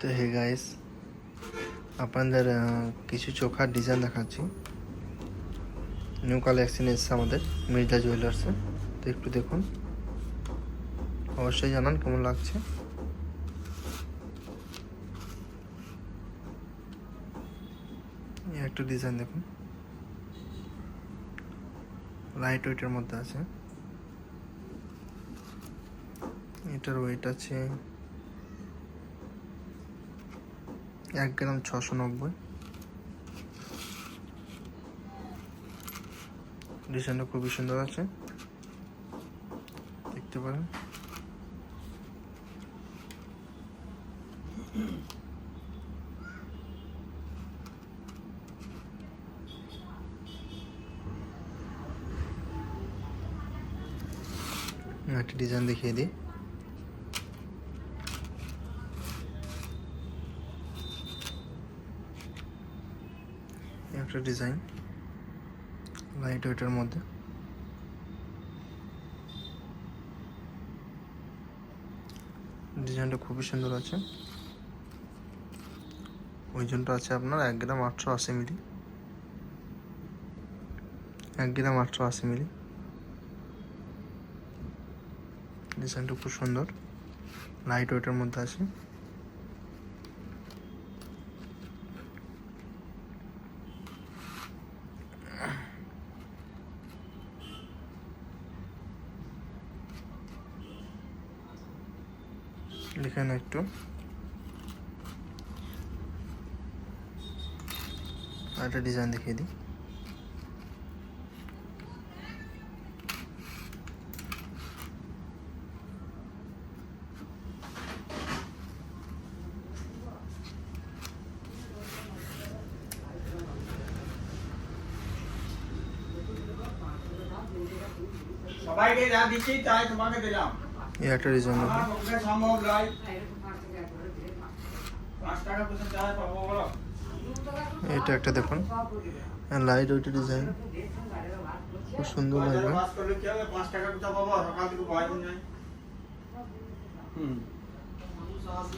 তো hey guys, আপনাদের কিছু চোখার ডিজাইন দেখাচ্ছি। নিউ কালেকশন এসছে আমাদের মির্জা জুয়েলার্সে। তো একটু দেখুন, অবশ্যই জানান কেমন লাগছে। একটা ডিজাইন দেখুন, লাইট ওয়েটের মধ্যে আছে। এটার ওয়েট আছে 1 গ্রাম 690। ডিজাইনটা খুবই সুন্দর আছে, দেখতে পারেন। একটা ডিজাইন দেখিয়ে দিই। একটা ডিজাইন লাইট ওয়েটের মধ্যে। ডিজাইনটা খুবই সুন্দর আছে। ওজনটা আছে আপনার 1 গ্রাম 880 মিলি। 1 গ্রাম 880 মিলি। ডিজাইনটা খুব সুন্দর, লাইট ওয়েটের মধ্যে আছে। এখানে একটু আরেকটা ডিজাইন দেখিয়ে দিই। সবাইকে যা দিচ্ছি তাই তোমাকে দিলাম। এই একটা ডিজাইন দেখুন। আমার পক্ষে সম্ভব নয়। 5 টাকা পর্যন্ত চাই পাবো বলো। এটা একটা দেখুন, লাইট ওয়েটের ডিজাইন, খুব সুন্দর লাগবে। 5 করলে কি হবে? 5 টাকা কোথা পাবো? সকাল থেকে পাওয়া যায়।